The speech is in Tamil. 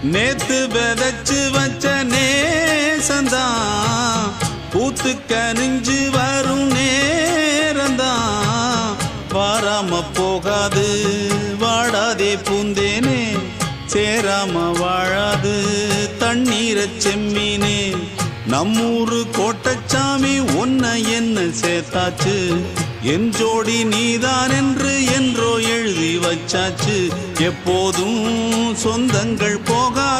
நேத்து விதைச்சு வச்ச நேசந்தான் பூத்து கனிஞ்சு வரும் நேரந்தான் வாராம போகாது வாடாதே பூந்தேனே சேராம வாழாது தண்ணீர செம்மீனே நம்மூரு கோட்டச்சாமி ஒன்ன என்ன சேர்த்தாச்சு என் ஜோடி நீதான் என்று என்றோ எழுதி வச்சாச்சு எப்போதும் சொந்தங்கள் போகாது